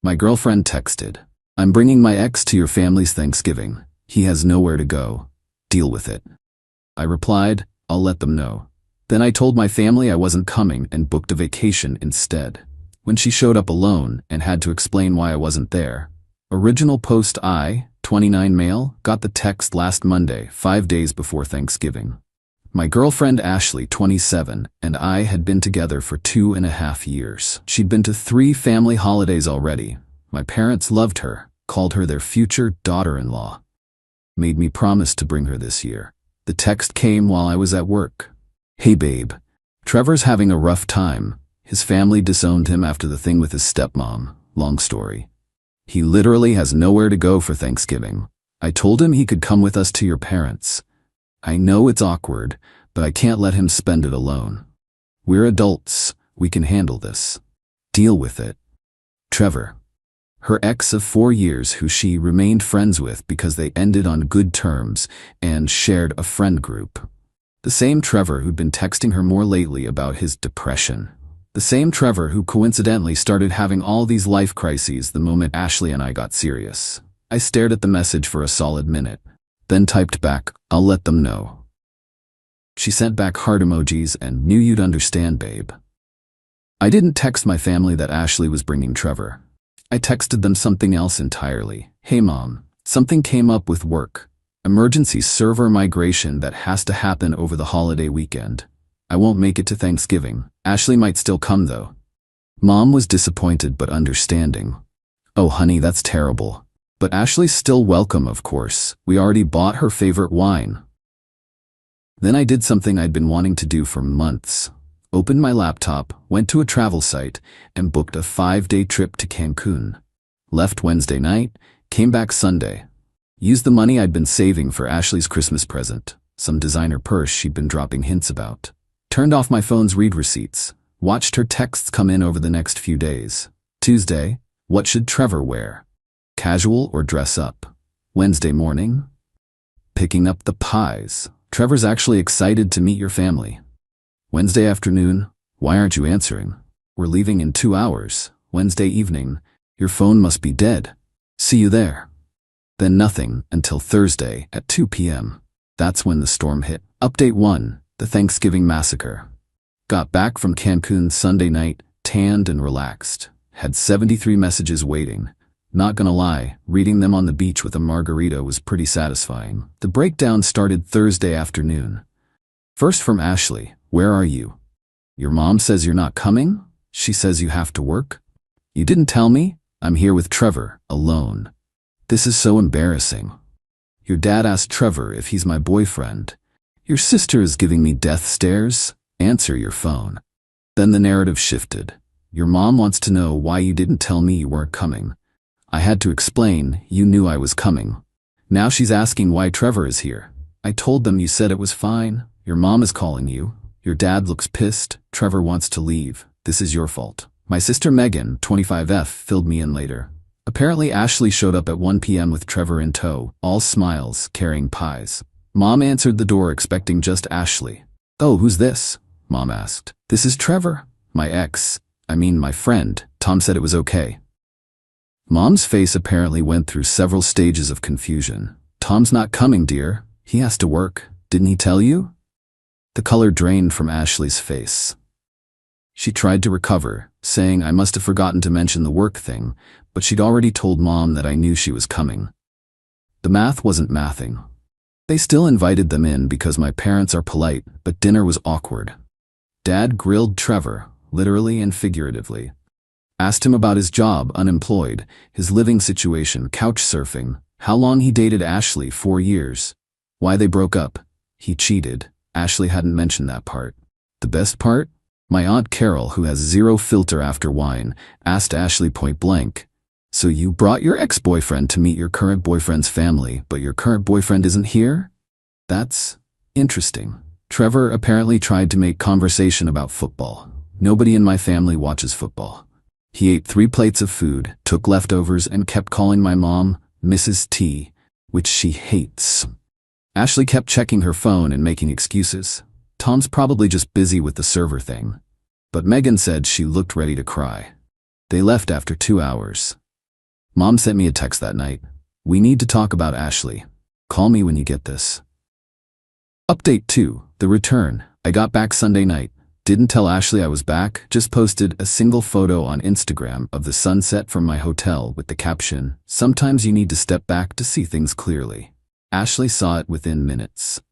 My girlfriend texted, "I'm bringing my ex to your family's Thanksgiving. He has nowhere to go. Deal with it." I replied, "I'll let them know." Then I told my family I wasn't coming and booked a vacation instead. When she showed up alone and had to explain why I wasn't there. Original post: I, 29 male, got the text last Monday, 5 days before Thanksgiving. My girlfriend Ashley, 27, and I had been together for 2.5 years. She'd been to 3 family holidays already. My parents loved her, called her their future daughter-in-law. Made me promise to bring her this year. The text came while I was at work. "Hey babe, Trevor's having a rough time. His family disowned him after the thing with his stepmom. Long story. He literally has nowhere to go for Thanksgiving. I told him he could come with us to your parents. I know it's awkward, but I can't let him spend it alone. We're adults. We can handle this. Deal with it. Trevor." Her ex of 4 years who she remained friends with because they ended on good terms and shared a friend group. The same Trevor who'd been texting her more lately about his depression. The same Trevor who coincidentally started having all these life crises the moment Ashley and I got serious. I stared at the message for a solid minute, then typed back, "I'll let them know." She sent back heart emojis and "Knew you'd understand, babe." I didn't text my family that Ashley was bringing Trevor. I texted them something else entirely. "Hey mom, something came up with work. Emergency server migration that has to happen over the holiday weekend. I won't make it to Thanksgiving. Ashley might still come though." Mom was disappointed but understanding. "Oh honey, that's terrible. But Ashley's still welcome, of course. We already bought her favorite wine." Then I did something I'd been wanting to do for months. Opened my laptop, went to a travel site, and booked a 5-day trip to Cancun. Left Wednesday night, came back Sunday. Used the money I'd been saving for Ashley's Christmas present, some designer purse she'd been dropping hints about. Turned off my phone's read receipts. Watched her texts come in over the next few days. Tuesday, what should Trevor wear? Casual or dress up? Wednesday morning, picking up the pies. Trevor's actually excited to meet your family. Wednesday afternoon, why aren't you answering? We're leaving in 2 hours. Wednesday evening, your phone must be dead. See you there. Then nothing until Thursday at 2 p.m. That's when the storm hit. Update 1, the Thanksgiving massacre. Got back from Cancun Sunday night, tanned and relaxed. Had 73 messages waiting. Not gonna lie, reading them on the beach with a margarita was pretty satisfying. The breakdown started Thursday afternoon. First from Ashley, "Where are you? Your mom says you're not coming? She says you have to work? You didn't tell me? I'm here with Trevor, alone. This is so embarrassing. Your dad asked Trevor if he's my boyfriend. Your sister is giving me death stares. Answer your phone." Then the narrative shifted. "Your mom wants to know why you didn't tell me you weren't coming. I had to explain, you knew I was coming. Now she's asking why Trevor is here. I told them you said it was fine. Your mom is calling you. Your dad looks pissed. Trevor wants to leave. This is your fault." My sister Megan, 25F, filled me in later. Apparently Ashley showed up at 1 p.m. with Trevor in tow, all smiles, carrying pies. Mom answered the door expecting just Ashley. "Oh, who's this?" Mom asked. "This is Trevor. My my friend. Tom said it was okay." Mom's face apparently went through several stages of confusion. "Tom's not coming, dear. He has to work. Didn't he tell you?" The color drained from Ashley's face. She tried to recover, saying I must have forgotten to mention the work thing, but she'd already told Mom that I knew she was coming. The math wasn't mathing. They still invited them in because my parents are polite, but dinner was awkward. Dad grilled Trevor, literally and figuratively. Asked him about his job, unemployed, his living situation, couch surfing, how long he dated Ashley, 4 years, why they broke up. He cheated. Ashley hadn't mentioned that part. The best part? My Aunt Carol, who has zero filter after wine, asked Ashley point blank, "So you brought your ex-boyfriend to meet your current boyfriend's family, but your current boyfriend isn't here? That's interesting." Trevor apparently tried to make conversation about football. Nobody in my family watches football. He ate 3 plates of food, took leftovers, and kept calling my mom Mrs. T, which she hates. Ashley kept checking her phone and making excuses. Tom's probably just busy with the server thing. But Megan said she looked ready to cry. They left after 2 hours. Mom sent me a text that night. We need to talk about Ashley. Call me when you get this. Update 2. The return. I got back Sunday night. Didn't tell Ashley I was back, just posted a single photo on Instagram of the sunset from my hotel with the caption, "Sometimes you need to step back to see things clearly." Ashley saw it within minutes.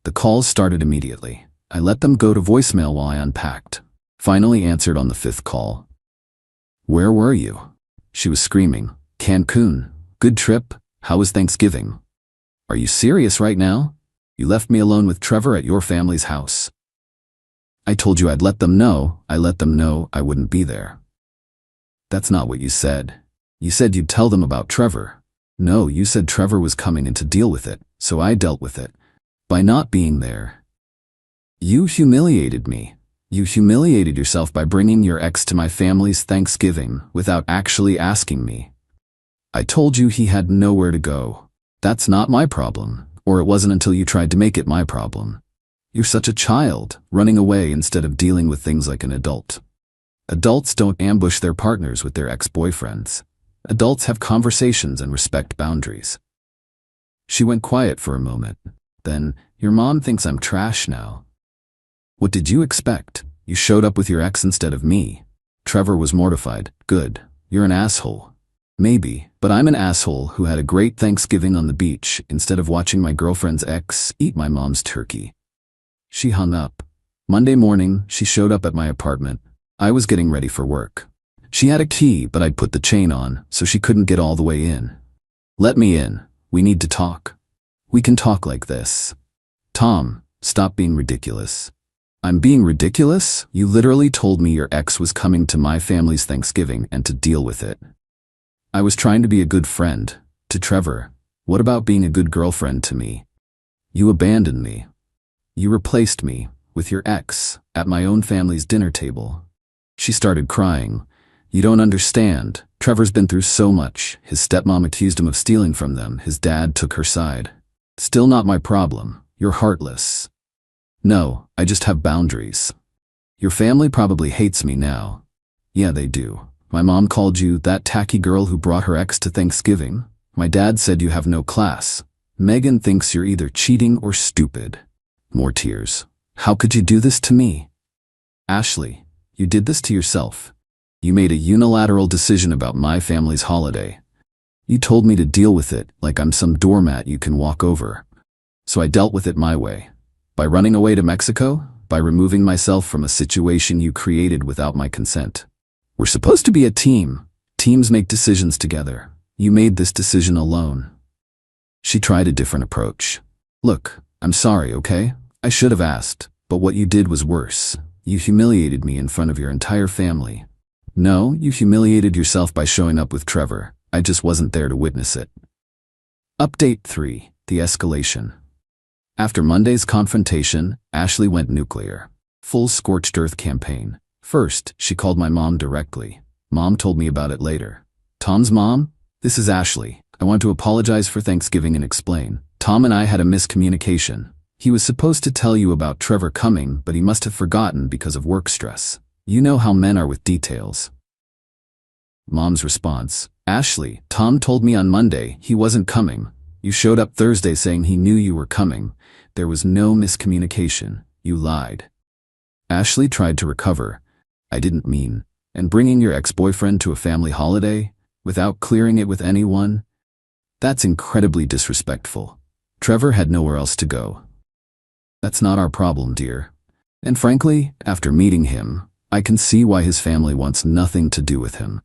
The calls started immediately. I let them go to voicemail while I unpacked. Finally answered on the 5th call. "Where were you?" She was screaming. "Cancun. Good trip. How was Thanksgiving?" "Are you serious right now? You left me alone with Trevor at your family's house." "I told you I'd let them know. I let them know I wouldn't be there." "That's not what you said. You said you'd tell them about Trevor." "No, you said Trevor was coming in to deal with it, so I dealt with it. By not being there." "You humiliated me. You humiliated yourself by bringing your ex to my family's Thanksgiving without actually asking me." "I told you he had nowhere to go. That's not my problem, or it wasn't until you tried to make it my problem. You're such a child, running away instead of dealing with things like an adult. Adults don't ambush their partners with their ex-boyfriends. Adults have conversations and respect boundaries." She went quiet for a moment. Then, "Your mom thinks I'm trash now." "What did you expect? You showed up with your ex instead of me." Trevor was mortified. "Good. You're an asshole." "Maybe, but I'm an asshole who had a great Thanksgiving on the beach instead of watching my girlfriend's ex eat my mom's turkey." She hung up. Monday morning, she showed up at my apartment. I was getting ready for work. She had a key, but I'd put the chain on, so she couldn't get all the way in. "Let me in. We need to talk." "We can talk like this." "Tom, stop being ridiculous." "I'm being ridiculous? You literally told me your ex was coming to my family's Thanksgiving and to deal with it." "I was trying to be a good friend. To Trevor. What about being a good girlfriend to me?" "You abandoned me. You replaced me with your ex at my own family's dinner table." She started crying. "You don't understand. Trevor's been through so much. His stepmom accused him of stealing from them. His dad took her side. Still not my problem. You're heartless." "No, I just have boundaries." "Your family probably hates me now." "Yeah, they do. My mom called you that tacky girl who brought her ex to Thanksgiving. My dad said you have no class. Megan thinks you're either cheating or stupid." More tears. "How could you do this to me?" "Ashley, you did this to yourself. You made a unilateral decision about my family's holiday. You told me to deal with it like I'm some doormat you can walk over. So I dealt with it my way. By running away to Mexico, by removing myself from a situation you created without my consent. We're supposed to be a team. Teams make decisions together. You made this decision alone." She tried a different approach. "Look, I'm sorry, okay? I should have asked, but what you did was worse. You humiliated me in front of your entire family." "No, you humiliated yourself by showing up with Trevor. I just wasn't there to witness it." Update 3. The escalation. After Monday's confrontation, Ashley went nuclear. Full scorched earth campaign. First, she called my mom directly. Mom told me about it later. "Tom's mom? This is Ashley. I want to apologize for Thanksgiving and explain. Tom and I had a miscommunication. He was supposed to tell you about Trevor coming, but he must have forgotten because of work stress. You know how men are with details." Mom's response. "Ashley, Tom told me on Monday he wasn't coming. You showed up Thursday saying he knew you were coming. There was no miscommunication. You lied." Ashley tried to recover. "I didn't mean. And bringing your ex-boyfriend to a family holiday without clearing it with anyone? That's incredibly disrespectful. Trevor had nowhere else to go." "That's not our problem, dear. And frankly, after meeting him, I can see why his family wants nothing to do with him."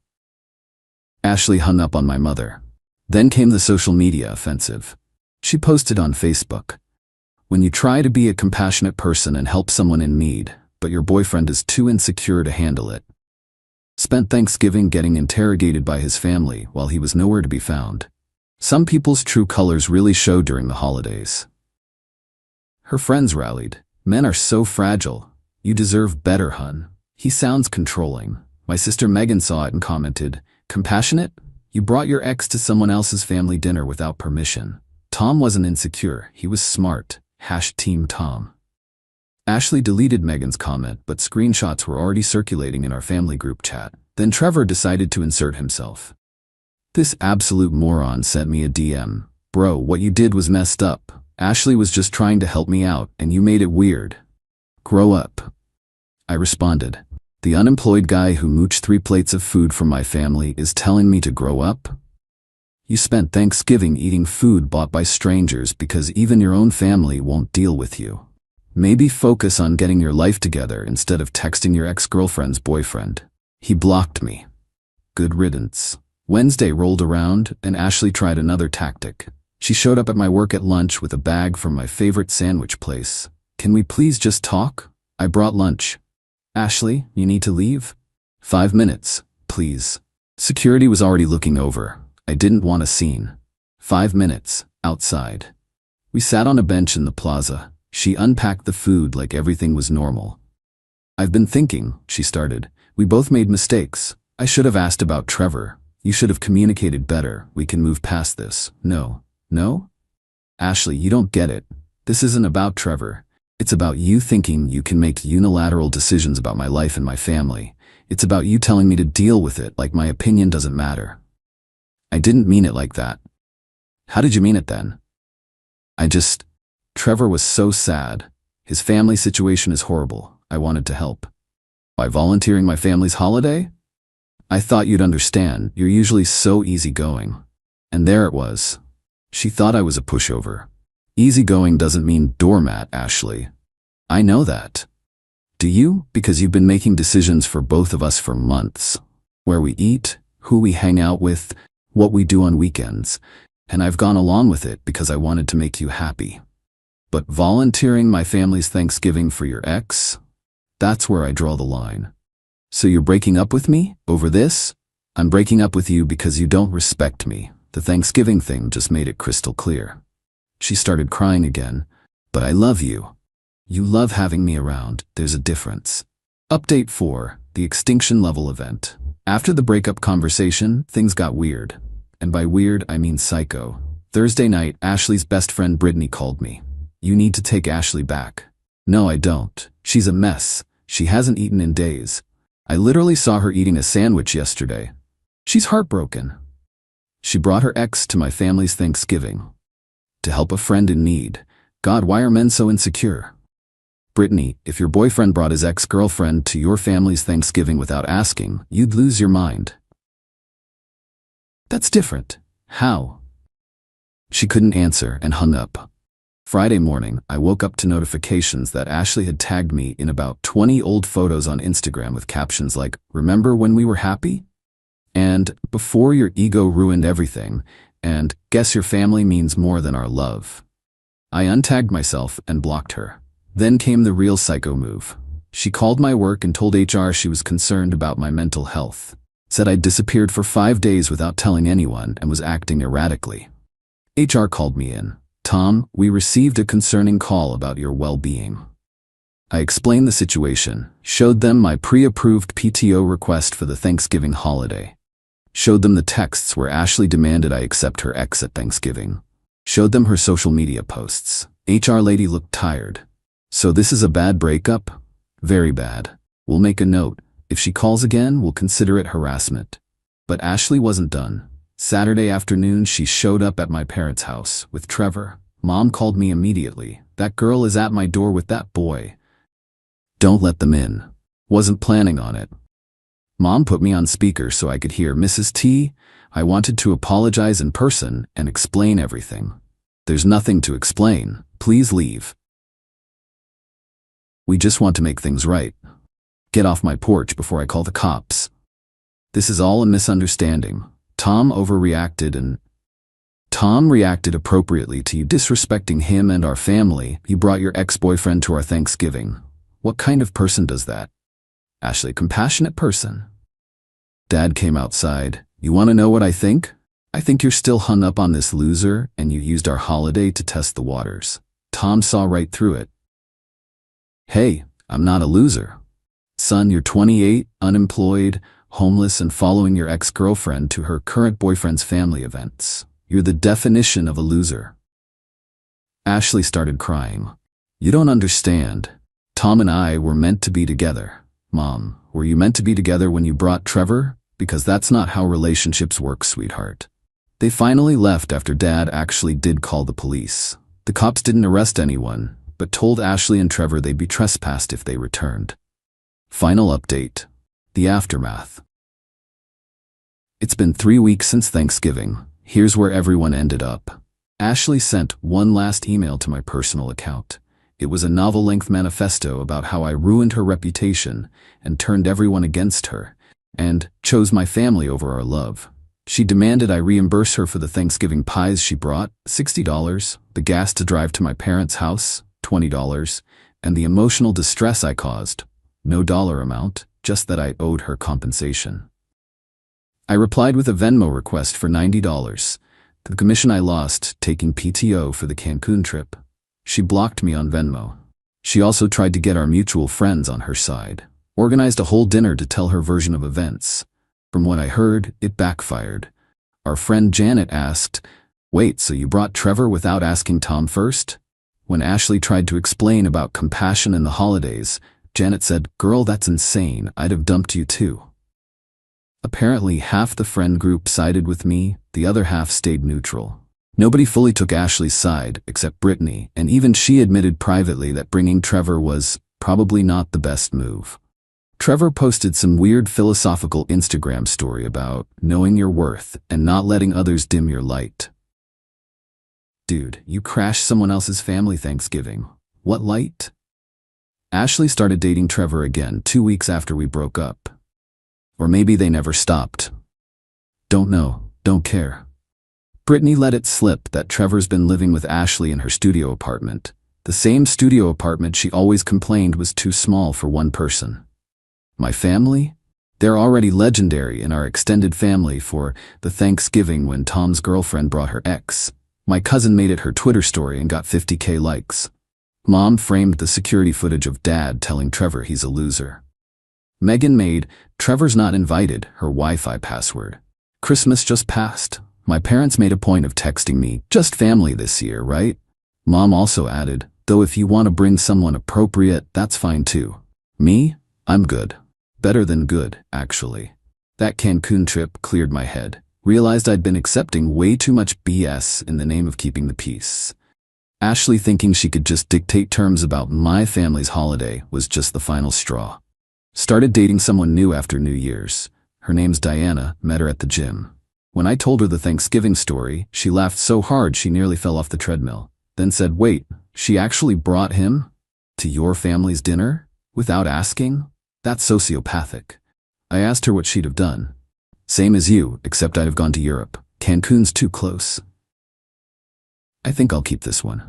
Ashley hung up on my mother. Then came the social media offensive. She posted on Facebook. "When you try to be a compassionate person and help someone in need, but your boyfriend is too insecure to handle it. Spent Thanksgiving getting interrogated by his family while he was nowhere to be found. Some people's true colors really show during the holidays." Her friends rallied. "Men are so fragile. You deserve better, hun. He sounds controlling." My sister Megan saw it and commented, "Compassionate? You brought your ex to someone else's family dinner without permission. Tom wasn't insecure, he was smart. #Team Tom." Ashley deleted Megan's comment, but screenshots were already circulating in our family group chat. Then Trevor decided to insert himself. This absolute moron sent me a DM. Bro, what you did was messed up. Ashley was just trying to help me out, and you made it weird. Grow up. I responded. The unemployed guy who mooched 3 plates of food from my family is telling me to grow up? You spent Thanksgiving eating food bought by strangers because even your own family won't deal with you. Maybe focus on getting your life together instead of texting your ex-girlfriend's boyfriend. He blocked me. Good riddance. Wednesday rolled around, and Ashley tried another tactic. She showed up at my work at lunch with a bag from my favorite sandwich place. Can we please just talk? I brought lunch. Ashley, you need to leave? 5 minutes, please. Security was already looking over. I didn't want a scene. 5 minutes, outside. We sat on a bench in the plaza. She unpacked the food like everything was normal. I've been thinking, she started. We both made mistakes. I should have asked about Trevor. You should have communicated better. We can move past this. No? Ashley, you don't get it. This isn't about Trevor. It's about you thinking you can make unilateral decisions about my life and my family. It's about you telling me to deal with it like my opinion doesn't matter. I didn't mean it like that. How did you mean it then? Trevor was so sad. His family situation is horrible. I wanted to help. By volunteering my family's holiday? I thought you'd understand. You're usually so easygoing. And there it was. She thought I was a pushover. Easygoing doesn't mean doormat, Ashley. I know that. Do you? Because you've been making decisions for both of us for months. Where we eat, who we hang out with, what we do on weekends. And I've gone along with it because I wanted to make you happy. But volunteering my family's Thanksgiving for your ex? That's where I draw the line. So you're breaking up with me over this? I'm breaking up with you because you don't respect me. The Thanksgiving thing just made it crystal clear. She started crying again. But I love you. You love having me around. There's a difference. Update 4, the extinction level event. After the breakup conversation, things got weird. And by weird, I mean psycho. Thursday night, Ashley's best friend Brittany called me. You need to take Ashley back. No, I don't. She's a mess. She hasn't eaten in days. I literally saw her eating a sandwich yesterday. She's heartbroken. She brought her ex to my family's Thanksgiving. To help a friend in need. God, why are men so insecure? Brittany, if your boyfriend brought his ex-girlfriend to your family's Thanksgiving without asking, you'd lose your mind. That's different. How? She couldn't answer and hung up. Friday morning, I woke up to notifications that Ashley had tagged me in about 20 old photos on Instagram with captions like, "Remember when we were happy?" And "Before your ego ruined everything," and "Guess your family means more than our love." I untagged myself and blocked her. Then came the real psycho move. She called my work and told HR she was concerned about my mental health. Said I'd disappeared for 5 days without telling anyone and was acting erratically. HR called me in. "Tom, we received a concerning call about your well-being." I explained the situation, showed them my pre-approved PTO request for the Thanksgiving holiday. Showed them the texts where Ashley demanded I accept her ex at Thanksgiving. Showed them her social media posts. HR lady looked tired. "So this is a bad breakup?" "Very bad. We'll make a note. If she calls again, we'll consider it harassment." But Ashley wasn't done. Saturday afternoon, she showed up at my parents' house with Trevor. Mom called me immediately. "That girl is at my door with that boy. Don't let them in." Wasn't planning on it. Mom put me on speaker so I could hear Mrs. T. I wanted to apologize in person and explain everything. "There's nothing to explain. Please leave. We just want to make things right. Get off my porch before I call the cops. This is all a misunderstanding. Tom overreacted and Tom reacted appropriately to you disrespecting him and our family. You brought your ex-boyfriend to our Thanksgiving. What kind of person does that?" "Ashley, compassionate person." Dad came outside. "You want to know what I think? I think you're still hung up on this loser and you used our holiday to test the waters." Tom saw right through it. "Hey, I'm not a loser. Son, you're 28, unemployed, homeless, and following your ex-girlfriend to her current boyfriend's family events. You're the definition of a loser." Ashley started crying. "You don't understand. Tom and I were meant to be together." "Mom, were you meant to be together when you brought Trevor? because that's not how relationships work, sweetheart. They finally left after Dad actually did call the police. The cops didn't arrest anyone, but told Ashley and Trevor they'd be trespassed if they returned. Final update. The aftermath. It's been 3 weeks since Thanksgiving. Here's where everyone ended up. Ashley sent one last email to my personal account. It was a novel-length manifesto about how I ruined her reputation and turned everyone against her, and chose my family over our love. She demanded I reimburse her for the Thanksgiving pies she brought, $60, the gas to drive to my parents' house, $20, and the emotional distress I caused. No dollar amount, just that I owed her compensation. I replied with a Venmo request for $90, the commission I lost taking PTO for the Cancun trip. She blocked me on Venmo. She also tried to get our mutual friends on her side, organized a whole dinner to tell her version of events. From what I heard, it backfired. Our friend Janet asked, "Wait, so you brought Trevor without asking Tom first?" When Ashley tried to explain about compassion in the holidays, Janet said, "Girl, that's insane. I'd have dumped you too." Apparently, half the friend group sided with me, the other half stayed neutral. Nobody fully took Ashley's side, except Brittany, and even she admitted privately that bringing Trevor was probably not the best move. Trevor posted some weird philosophical Instagram story about knowing your worth and not letting others dim your light. Dude, you crashed someone else's family Thanksgiving. What light? Ashley started dating Trevor again 2 weeks after we broke up. Or maybe they never stopped. Don't know, don't care. Brittany let it slip that Trevor's been living with Ashley in her studio apartment, the same studio apartment she always complained was too small for one person. My family? They're already legendary in our extended family for the Thanksgiving when Tom's girlfriend brought her ex. My cousin made it her Twitter story and got 50K likes. Mom framed the security footage of Dad telling Trevor he's a loser. Megan made "Trevor's not invited" her Wi-Fi password. Christmas just passed. My parents made a point of texting me, "Just family this year, right?" Mom also added, "Though if you want to bring someone appropriate, that's fine too." Me? I'm good. Better than good, actually. That Cancun trip cleared my head. Realized I'd been accepting way too much BS in the name of keeping the peace. Ashley thinking she could just dictate terms about my family's holiday was just the final straw. Started dating someone new after New Year's. Her name's Diana, met her at the gym. When I told her the Thanksgiving story, she laughed so hard she nearly fell off the treadmill. Then said, "Wait, she actually brought him to your family's dinner? Without asking? That's sociopathic." I asked her what she'd have done. "Same as you, except I'd have gone to Europe. Cancun's too close." I think I'll keep this one.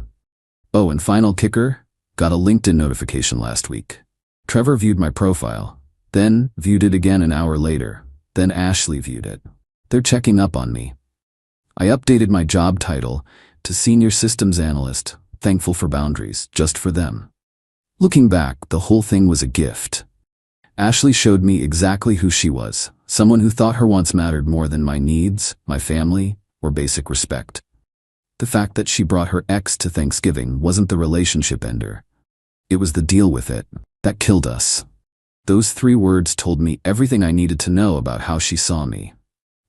Oh, and final kicker, got a LinkedIn notification last week. Trevor viewed my profile, then viewed it again an hour later, then Ashley viewed it. They're checking up on me. I updated my job title to Senior Systems Analyst, thankful for boundaries, just for them. Looking back, the whole thing was a gift. Ashley showed me exactly who she was, someone who thought her wants mattered more than my needs, my family, or basic respect. The fact that she brought her ex to Thanksgiving wasn't the relationship ender. It was the deal with it that killed us. Those 3 words told me everything I needed to know about how she saw me.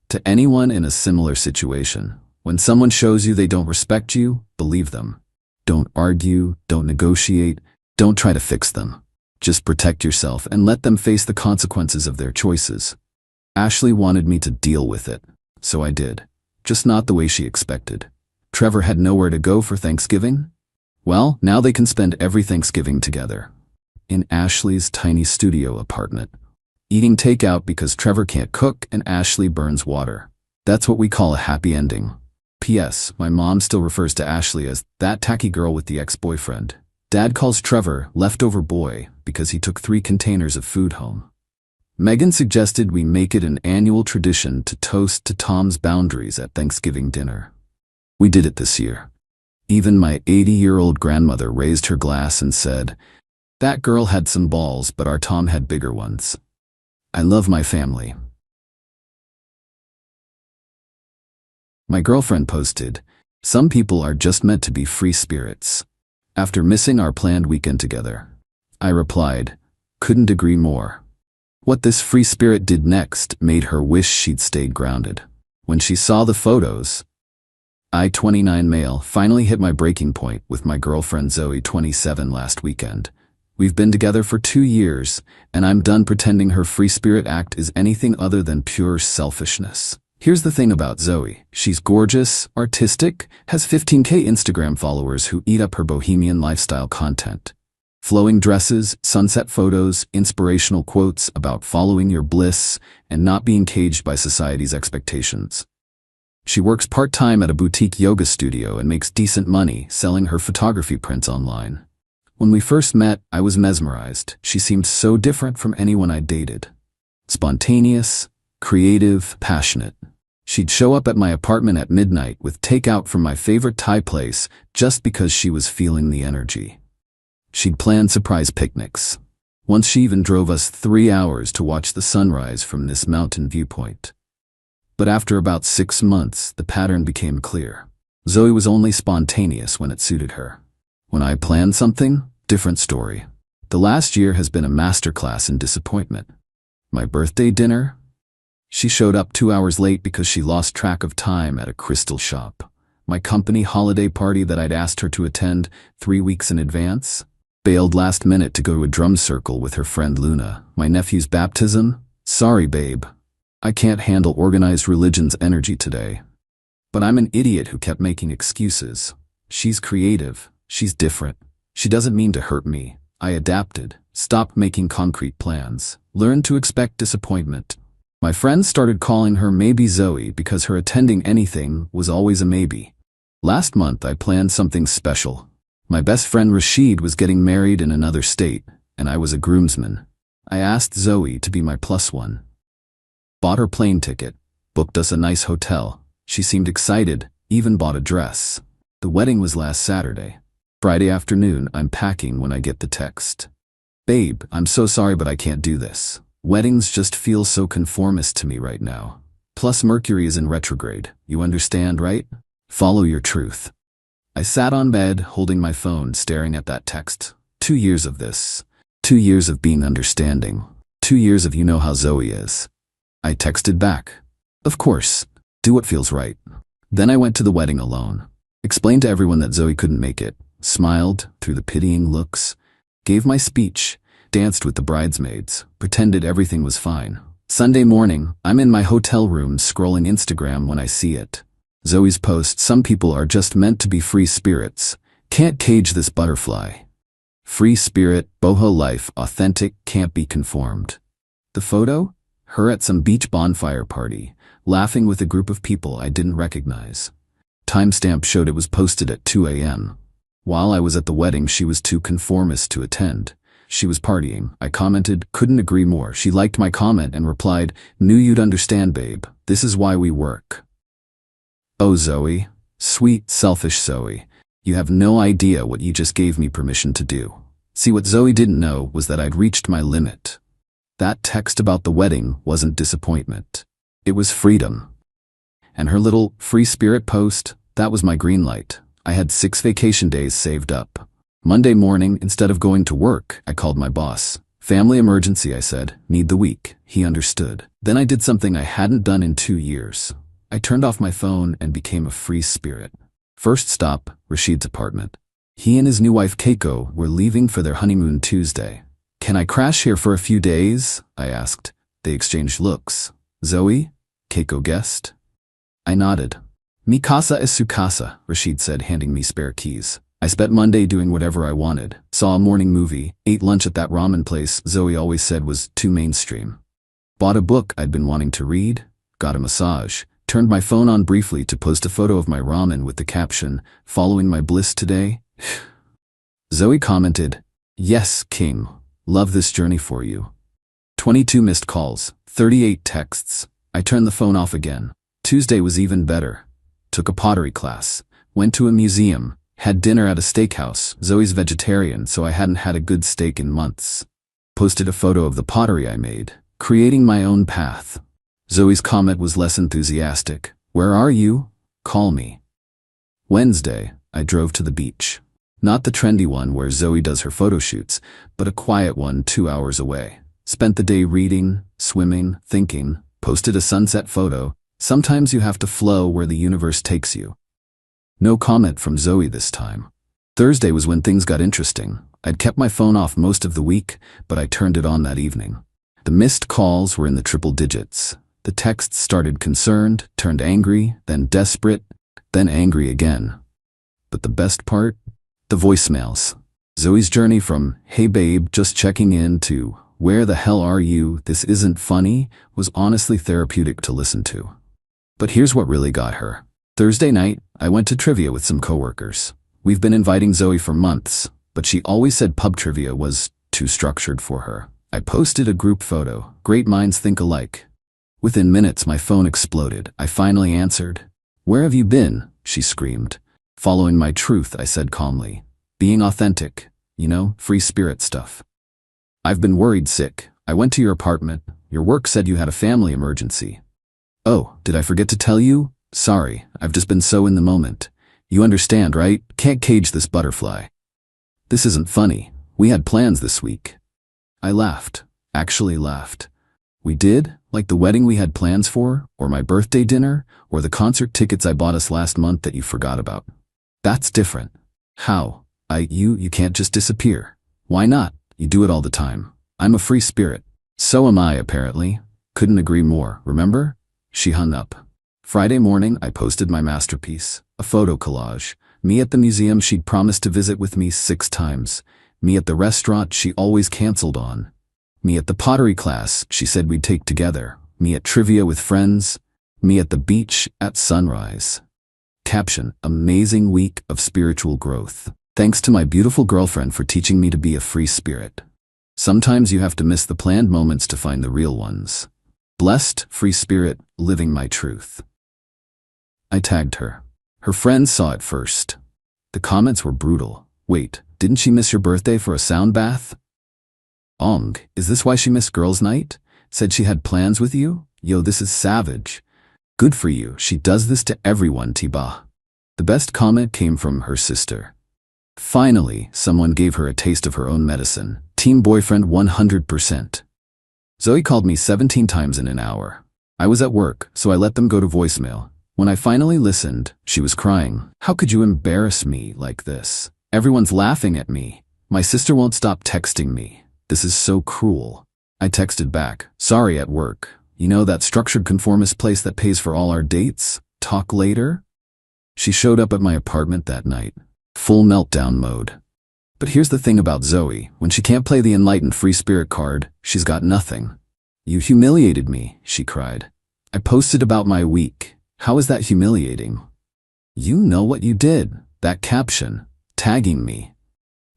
To anyone in a similar situation, when someone shows you they don't respect you, believe them. Don't argue, don't negotiate, don't try to fix them. Just protect yourself and let them face the consequences of their choices. Ashley wanted me to deal with it, so I did. Just not the way she expected. Trevor had nowhere to go for Thanksgiving? Well, now they can spend every Thanksgiving together. In Ashley's tiny studio apartment. Eating takeout because Trevor can't cook and Ashley burns water. That's what we call a happy ending. P.S. My mom still refers to Ashley as that tacky girl with the ex-boyfriend. Dad calls Trevor leftover boy because he took 3 containers of food home. Megan suggested we make it an annual tradition to toast to Tom's boundaries at Thanksgiving dinner. We did it this year. Even my 80-year-old grandmother raised her glass and said, "That girl had some balls, but our Tom had bigger ones." I love my family. My girlfriend posted, "Some people are just meant to be free spirits." After missing our planned weekend together, I replied, "Couldn't agree more." What this free spirit did next made her wish she'd stayed grounded. When she saw the photos, I, 29 male, finally hit my breaking point with my girlfriend Zoe, 27, last weekend. We've been together for 2 years, and I'm done pretending her free spirit act is anything other than pure selfishness. Here's the thing about Zoe. She's gorgeous, artistic, has 15K Instagram followers who eat up her bohemian lifestyle content. Flowing dresses, sunset photos, inspirational quotes about following your bliss and not being caged by society's expectations. She works part-time at a boutique yoga studio and makes decent money selling her photography prints online. When we first met, I was mesmerized. She seemed so different from anyone I dated. Spontaneous, creative, passionate. She'd show up at my apartment at midnight with takeout from my favorite Thai place just because she was feeling the energy. She'd plan surprise picnics. Once she even drove us 3 hours to watch the sunrise from this mountain viewpoint. But after about 6 months, the pattern became clear. Zoe was only spontaneous when it suited her. When I planned something, different story. The last year has been a masterclass in disappointment. My birthday dinner? She showed up 2 hours late because she lost track of time at a crystal shop. My company holiday party that I'd asked her to attend 3 weeks in advance? Bailed last minute to go to a drum circle with her friend Luna. My nephew's baptism? Sorry, babe. I can't handle organized religion's energy today. But I'm an idiot who kept making excuses. She's creative. She's different. She doesn't mean to hurt me. I adapted. Stopped making concrete plans. Learned to expect disappointment. My friends started calling her Maybe Zoe because her attending anything was always a maybe. Last month I planned something special. My best friend Rashid was getting married in another state, and I was a groomsman. I asked Zoe to be my plus one. Bought her plane ticket, booked us a nice hotel. She seemed excited, even bought a dress. The wedding was last Saturday. Friday afternoon, I'm packing when I get the text. Babe, I'm so sorry but I can't do this. Weddings just feel so conformist to me right now. Plus Mercury is in retrograde, you understand, right? Follow your truth. I sat on bed, holding my phone, staring at that text. 2 years of this. 2 years of being understanding. 2 years of you know how Zoe is. I texted back. Of course. Do what feels right. Then I went to the wedding alone. Explained to everyone that Zoe couldn't make it. Smiled through the pitying looks. Gave my speech. Danced with the bridesmaids. Pretended everything was fine. Sunday morning, I'm in my hotel room scrolling Instagram when I see it. Zoe's post, some people are just meant to be free spirits. Can't cage this butterfly. Free spirit, boho life, authentic, can't be conformed. The photo? Her at some beach bonfire party, laughing with a group of people I didn't recognize. Timestamp showed it was posted at 2 a.m. While I was at the wedding, she was too conformist to attend. She was partying. I commented, couldn't agree more. She liked my comment and replied, knew you'd understand, babe. This is why we work. Oh, Zoe. Sweet, selfish Zoe. You have no idea what you just gave me permission to do. See, what Zoe didn't know was that I'd reached my limit. That text about the wedding wasn't disappointment. It was freedom. And her little free spirit post, that was my green light. I had 6 vacation days saved up. Monday morning, instead of going to work, I called my boss. Family emergency, I said. Need the week. He understood. Then I did something I hadn't done in 2 years. I turned off my phone and became a free spirit. First stop, Rashid's apartment. He and his new wife Keiko were leaving for their honeymoon Tuesday. Can I crash here for a few days? I asked. They exchanged looks. Zoe? Keiko guessed. I nodded. Mi casa es su casa, Rashid said, handing me spare keys. I spent Monday doing whatever I wanted. Saw a morning movie, ate lunch at that ramen place Zoe always said was too mainstream. Bought a book I'd been wanting to read, got a massage, turned my phone on briefly to post a photo of my ramen with the caption, following my bliss today. Zoe commented, yes, King. Love this journey for you. 22 missed calls, 38 texts. I turned the phone off again. Tuesday was even better. Took a pottery class. Went to a museum. Had dinner at a steakhouse. Zoe's vegetarian, so I hadn't had a good steak in months. Posted a photo of the pottery I made. Creating my own path. Zoe's comment was less enthusiastic. Where are you? Call me. Wednesday, I drove to the beach. Not the trendy one where Zoe does her photo shoots, but a quiet one 2 hours away. Spent the day reading, swimming, thinking, posted a sunset photo. Sometimes you have to flow where the universe takes you. No comment from Zoe this time. Thursday was when things got interesting. I'd kept my phone off most of the week, but I turned it on that evening. The missed calls were in the triple digits. The texts started concerned, turned angry, then desperate, then angry again. But the best part? The voicemails. Zoe's journey from, "Hey babe, just checking in," to, "Where the hell are you? This isn't funny," was honestly therapeutic to listen to. But here's what really got her. Thursday night, I went to trivia with some coworkers. We've been inviting Zoe for months, but she always said pub trivia was too structured for her. I posted a group photo. Great minds think alike. Within minutes, my phone exploded. I finally answered. "Where have you been?" she screamed. "Following my truth," I said calmly. "Being authentic. You know, free spirit stuff." "I've been worried sick. I went to your apartment. Your work said you had a family emergency." "Oh, did I forget to tell you? Sorry, I've just been so in the moment. You understand, right? Can't cage this butterfly." "This isn't funny. We had plans this week." I laughed. Actually laughed. "We did? Like the wedding we had plans for? Or my birthday dinner? Or the concert tickets I bought us last month that you forgot about?" "That's different." "How? You can't just disappear." "Why not? You do it all the time. I'm a free spirit." "So am I, apparently." "Couldn't agree more, remember?" She hung up. Friday morning, I posted my masterpiece, a photo collage. Me at the museum she'd promised to visit with me 6 times. Me at the restaurant she always canceled on. Me at the pottery class she said we'd take together. Me at trivia with friends. Me at the beach at sunrise. Caption: amazing week of spiritual growth. Thanks to my beautiful girlfriend for teaching me to be a free spirit. Sometimes you have to miss the planned moments to find the real ones. Blessed, free spirit, living my truth. I tagged her. Her friends saw it first. The comments were brutal. "Wait, didn't she miss your birthday for a sound bath?" Is this why she missed girls' night? Said she had plans with you? Yo, this is savage. Good for you, she does this to everyone, Tiba. The best comment came from her sister. Finally, someone gave her a taste of her own medicine. Team boyfriend 100%. Zoe called me 17 times in an hour. I was at work, so I let them go to voicemail. When I finally listened, she was crying. "How could you embarrass me like this? Everyone's laughing at me. My sister won't stop texting me. This is so cruel." I texted back, "Sorry, at work. You know that structured conformist place that pays for all our dates? Talk later?" She showed up at my apartment that night. Full meltdown mode. But here's the thing about Zoe. When she can't play the enlightened free spirit card, she's got nothing. "You humiliated me," she cried. "I posted about my week. How is that humiliating?" "You know what you did. That caption. Tagging me.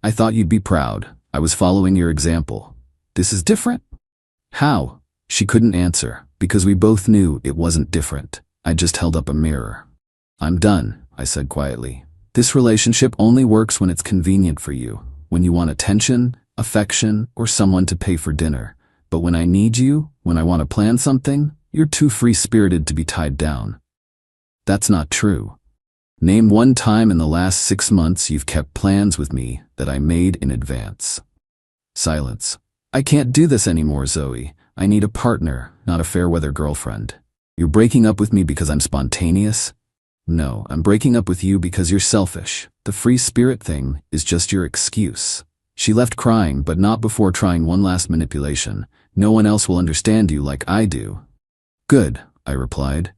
I thought you'd be proud. I was following your example. This is different?" "How?" She couldn't answer, because we both knew it wasn't different. I just held up a mirror. "I'm done," I said quietly. "This relationship only works when it's convenient for you, when you want attention, affection, or someone to pay for dinner. But when I need you, when I want to plan something, you're too free-spirited to be tied down." That's not true. Name one time in the last 6 months you've kept plans with me that I made in advance. Silence. "I can't do this anymore, Zoe. I need a partner, not a fair-weather girlfriend. You're breaking up with me because I'm spontaneous? No, I'm breaking up with you because you're selfish. The free spirit thing is just your excuse." She left crying, but not before trying one last manipulation. "No one else will understand you like I do." "Good," I replied.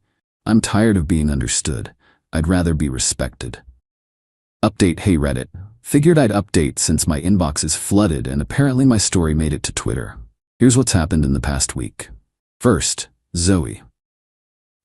"I'm tired of being understood. I'd rather be respected." Update. Hey Reddit. Figured I'd update since my inbox is flooded and apparently my story made it to Twitter. Here's what's happened in the past week. First, Zoe.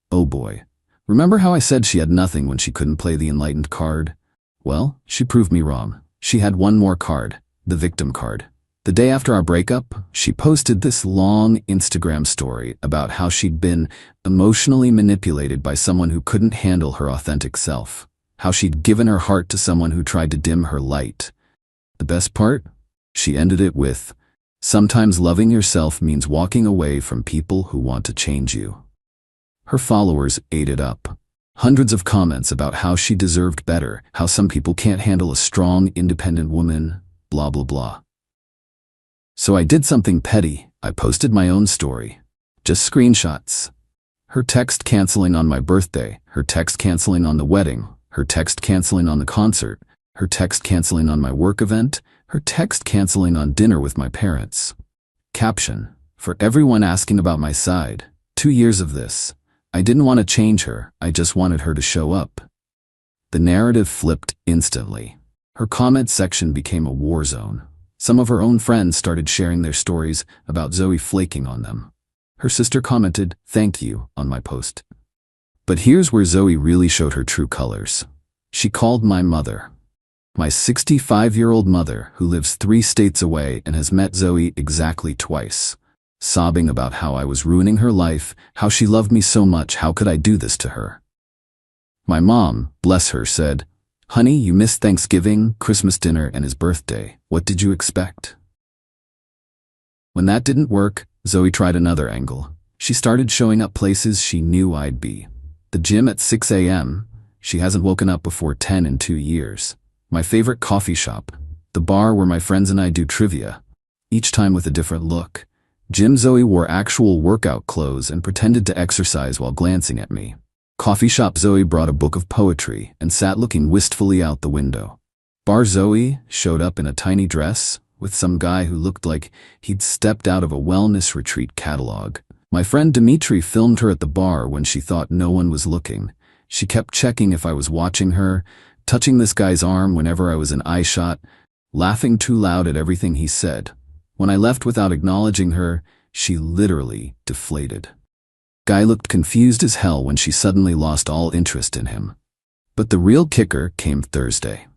Oh boy. Remember how I said she had nothing when she couldn't play the enlightened card? Well, she proved me wrong. She had one more card, the victim card. The day after our breakup, she posted this long Instagram story about how she'd been emotionally manipulated by someone who couldn't handle her authentic self. How she'd given her heart to someone who tried to dim her light. The best part? She ended it with, "Sometimes loving yourself means walking away from people who want to change you." Her followers ate it up. Hundreds of comments about how she deserved better, how some people can't handle a strong, independent woman, blah blah blah. So I did something petty. I posted my own story. Just screenshots. Her text canceling on my birthday, her text canceling on the wedding, her text canceling on the concert, her text canceling on my work event, her text canceling on dinner with my parents. Caption: for everyone asking about my side, 2 years of this. I didn't want to change her, I just wanted her to show up. The narrative flipped instantly. Her comment section became a war zone. Some of her own friends started sharing their stories about Zoe flaking on them. Her sister commented, "Thank you," on my post. But here's where Zoe really showed her true colors. She called my mother. My 65-year-old mother, who lives 3 states away and has met Zoe exactly twice, sobbing about how I was ruining her life, how she loved me so much, how could I do this to her? My mom, bless her, said, "Honey, you missed Thanksgiving, Christmas dinner, and his birthday. What did you expect?" When that didn't work, Zoe tried another angle. She started showing up places she knew I'd be. The gym at 6 a.m. She hasn't woken up before 10 in 2 years. My favorite coffee shop. The bar where my friends and I do trivia. Each time with a different look. Gym Zoe wore actual workout clothes and pretended to exercise while glancing at me. Coffee shop Zoe brought a book of poetry and sat looking wistfully out the window. Bar Zoe showed up in a tiny dress with some guy who looked like he'd stepped out of a wellness retreat catalog. My friend Dimitri filmed her at the bar when she thought no one was looking. She kept checking if I was watching her, touching this guy's arm whenever I was in eye shot, laughing too loud at everything he said. When I left without acknowledging her, she literally deflated. Guy looked confused as hell when she suddenly lost all interest in him. But the real kicker came Thursday.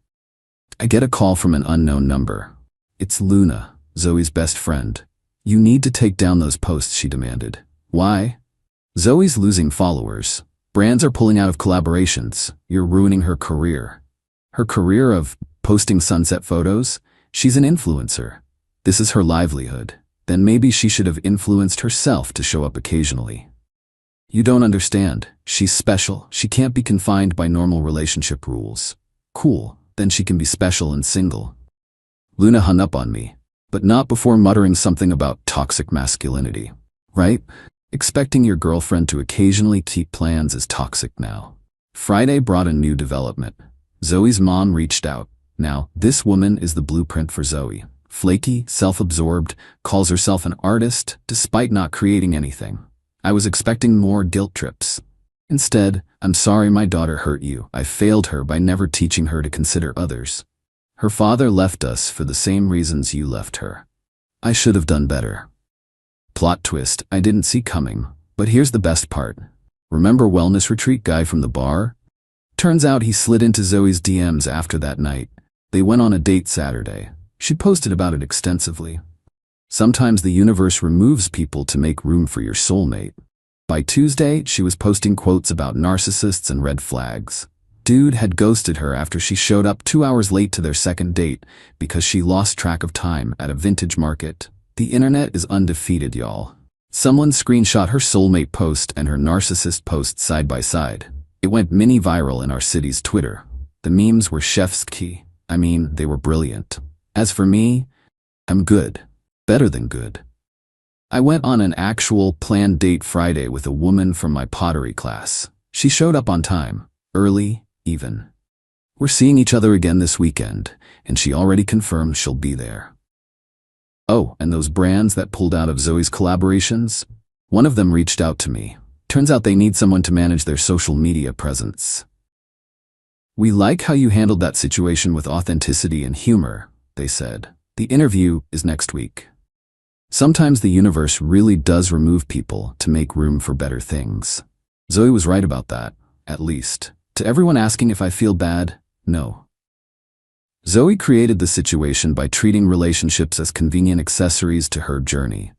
I get a call from an unknown number. It's Luna, Zoe's best friend. "You need to take down those posts," she demanded. "Why?" "Zoe's losing followers. Brands are pulling out of collaborations. You're ruining her career." Her career of posting sunset photos? She's an influencer. This is her livelihood. Then maybe she should have influenced herself to show up occasionally. "You don't understand. She's special. She can't be confined by normal relationship rules." Cool, then she can be special and single. Luna hung up on me, but not before muttering something about toxic masculinity. Right? Expecting your girlfriend to occasionally keep plans is toxic now. Friday brought a new development. Zoe's mom reached out. Now, this woman is the blueprint for Zoe. Flaky, self-absorbed, calls herself an artist despite not creating anything. I was expecting more guilt trips. Instead, "I'm sorry my daughter hurt you. I failed her by never teaching her to consider others. Her father left us for the same reasons you left her. I should have done better." Plot twist I didn't see coming, but here's the best part. Remember wellness retreat guy from the bar? Turns out he slid into Zoe's DMs after that night. They went on a date Saturday. She posted about it extensively. Sometimes the universe removes people to make room for your soulmate. By Tuesday, she was posting quotes about narcissists and red flags. Dude had ghosted her after she showed up 2 hours late to their second date because she lost track of time at a vintage market. The internet is undefeated, y'all. Someone screenshot her soulmate post and her narcissist post side by side. It went mini viral in our city's Twitter. The memes were chef's key. I mean, they were brilliant. As for me, I'm good. Better than good. I went on an actual planned date Friday with a woman from my pottery class. She showed up on time, early, even. We're seeing each other again this weekend, and she already confirmed she'll be there. Oh, and those brands that pulled out of Zoe's collaborations? One of them reached out to me. Turns out they need someone to manage their social media presence. "We like how you handled that situation with authenticity and humor," they said. "The interview is next week." Sometimes the universe really does remove people to make room for better things. Zoe was right about that, at least. To everyone asking if I feel bad, no. Zoe created the situation by treating relationships as convenient accessories to her journey.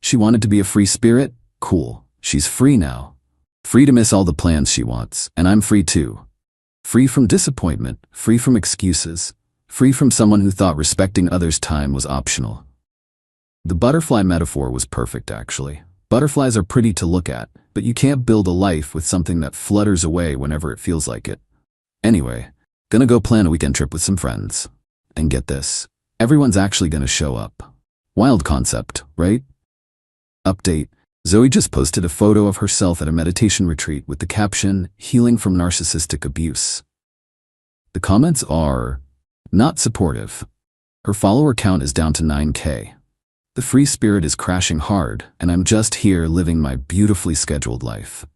She wanted to be a free spirit? Cool. She's free now. Free to miss all the plans she wants, and I'm free too. Free from disappointment, free from excuses, free from someone who thought respecting others' time was optional. The butterfly metaphor was perfect, actually. Butterflies are pretty to look at, but you can't build a life with something that flutters away whenever it feels like it. Anyway, gonna go plan a weekend trip with some friends. And get this, everyone's actually gonna show up. Wild concept, right? Update: Zoe just posted a photo of herself at a meditation retreat with the caption, "Healing from narcissistic abuse." The comments are not supportive. Her follower count is down to 9K. The free spirit is crashing hard, and I'm just here living my beautifully scheduled life.